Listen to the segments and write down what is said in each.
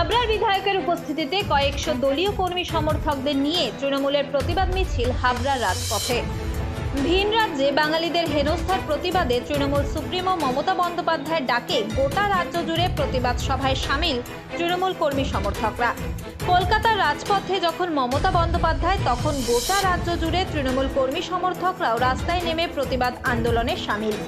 হাবড়ার বিধায়কের উপস্থিতিতে কয়েকশো দলীয় কর্মী সমর্থকদের নিয়ে তৃণমূলের প্রতিবাদ মিছিল হাবড়ার রাজপথে। ভিন রাজ্যে বাঙালিদের হেনস্থার প্রতিবাদে তৃণমূল সুপ্রিমো মমতা বন্দ্যোপাধ্যায়ের ডাকে গোটা রাজ্য জুড়ে প্রতিবাদ সভায় সামিল তৃণমূল কর্মী সমর্থকরা। কলকাতার রাজপথে যখন মমতা বন্দ্যোপাধ্যায়, তখন গোটা রাজ্য জুড়ে তৃণমূল কর্মী সমর্থকরাও রাস্তায় নেমে প্রতিবাদ আন্দোলনে সামিল।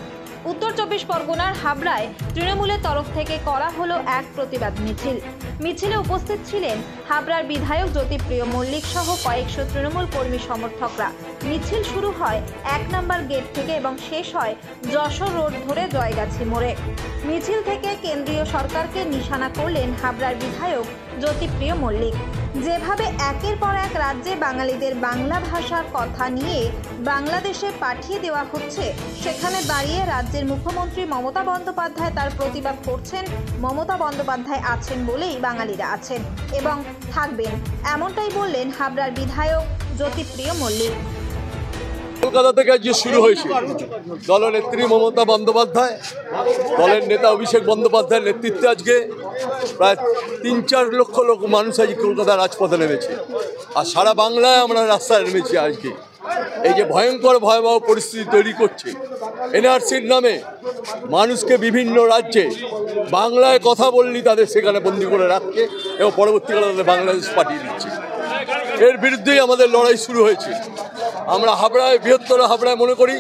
উত্তর 24 পরগনার হাবড়ায় তৃণমূলের তরফ থেকে করা হলো এক প্রতিবাদ মিছিল। মিছিলে উপস্থিত ছিলেন হাবড়ার বিধায়ক জ্যোতিপ্রিয় মল্লিক সহ কয়েকশো তৃণমূল কর্মী সমর্থকরা। মিছিল শুরু হয় 1 নম্বর গেট থেকে এবং শেষ হয় যশোর রোড ধরে জয়গাছি মোড়ে। মিছিল থেকে কেন্দ্রীয় সরকারকে নিশানা করলেন হাবড়ার বিধায়ক জ্যোতিপ্রিয় মল্লিক। যেভাবে একের পর এক রাজ্যে বাঙালিদের বাংলা ভাষার কথা নিয়ে বাংলাদেশে পাঠিয়ে দেওয়া হচ্ছে, সেখানে দাঁড়িয়ে রাজ্যের মুখ্যমন্ত্রী মমতা বন্দ্যোপাধ্যায় তার প্রতিবাদ করছেন। মমতা বন্দ্যোপাধ্যায় আছেন বলেই বাঙালিরা আছেন এবং থাকবেন, এমনটাই বললেন হাবড়ার বিধায়ক জ্যোতিপ্রিয় মল্লিক। কলকাতা থেকে যে শুরু হয়েছে দলনেত্রী মমতা বন্দ্যোপাধ্যায়, দলের নেতা অভিষেক বন্দ্যোপাধ্যায়ের নেতৃত্বে আজকে প্রায় 3-4 লক্ষ মানুষ আজকে কলকাতার রাজপথে নেমেছে। আর সারা বাংলায় আমরা রাস্তায় নেমেছি। আজকে এই যে ভয়ঙ্কর ভয়াবহ পরিস্থিতি তৈরি করছে এনআরসির নামে, মানুষকে বিভিন্ন রাজ্যে বাংলায় কথা বললেই তাদের সেখানে বন্দি করে রাখছে এবং পরবর্তীকালে তাদের বাংলাদেশ পাঠিয়ে দিচ্ছে। এর বিরুদ্ধেই আমাদের লড়াই শুরু হয়েছে। আমরা হাবড়ায়, বৃহত্তর হাবড়ায় মনে করি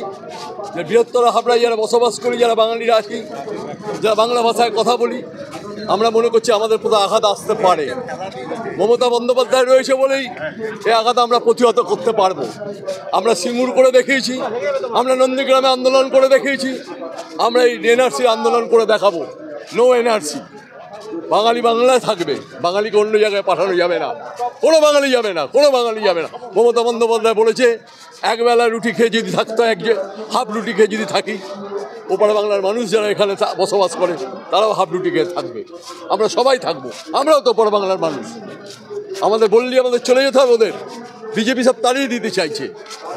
যে বৃহত্তর হাবড়ায় যারা বসবাস করি, যারা বাঙালিরা আছি, যারা বাংলা ভাষায় কথা বলি, আমরা মনে করছি আমাদের প্রতি আঘাত আসতে পারে। মমতা বন্দ্যোপাধ্যায় রয়েছে বলেই এই আঘাত আমরা প্রতিহত করতে পারবো। আমরা সিঙ্গুর করে দেখিয়েছি, আমরা নন্দীগ্রামে আন্দোলন করে দেখিয়েছি, আমরা এই এনআরসি আন্দোলন করে দেখাবো। নো এনআরসি, বাঙালি বাংলায় থাকবে, বাঙালিকে অন্য জায়গায় পাঠানো যাবে না, কোনো বাঙালি যাবে না, কোনো বাঙালি যাবে না। মমতা বন্দ্যোপাধ্যায় বলেছে একবেলা রুটি খেয়ে যদি থাকতো, হাফ রুটি খেয়ে যদি থাকি, ওপারে বাংলার মানুষ যারা এখানে বসবাস করে তারাও হাফ রুটি খেয়ে থাকবে, আমরা সবাই থাকবো। আমরাও তো ওপারে বাংলার মানুষ, আমাদের বললেই আমাদের চলে যেতে হবে ওদের। বিজেপি সব তাড়িয়ে দিতে চাইছে।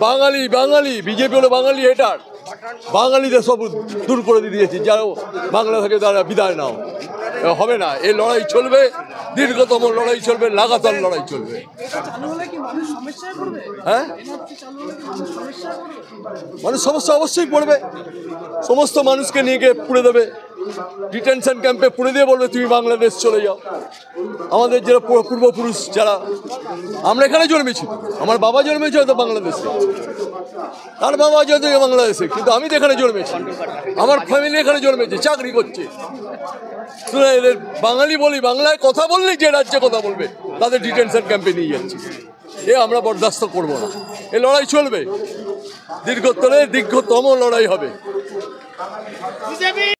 বাঙালি বাঙালি, বিজেপি হলো বাঙালি হেটার, বাঙালিদের সব দূর করে দিয়েছে। যারা বাংলা থেকে তারা বিদায় নাও, হবে না। এই লড়াই চলবে, দীর্ঘতম লড়াই চলবে, লাগাতার লড়াই চলবে। হ্যাঁ, মানুষ সমস্যা অবশ্যই পড়বে। সমস্ত মানুষকে নিয়ে গিয়ে পুড়ে দেবে, ডিটেনশন ক্যাম্পে পুড়ে দিয়ে বলবে তুমি বাংলাদেশ চলে যাও। আমাদের যারা পূর্বপুরুষ, যারা আমরা এখানে জন্মেছি, আমার বাবা জন্মেছে হয়তো বাংলাদেশে, তার বাবা হয়তো বাংলাদেশে, কিন্তু আমি তো এখানে জন্মেছি, আমার ফ্যামিলি এখানে জন্মেছে, চাকরি করছে। এদের বাঙালি বলি, বাংলায় কথা বললেই যে রাজ্যে কথা বলবে তাদের ডিটেনশন ক্যাম্পে নিয়ে যাচ্ছে। এ আমরা বরদাস্ত করবো না। এ লড়াই চলবে, দীর্ঘতম লড়াই হবে।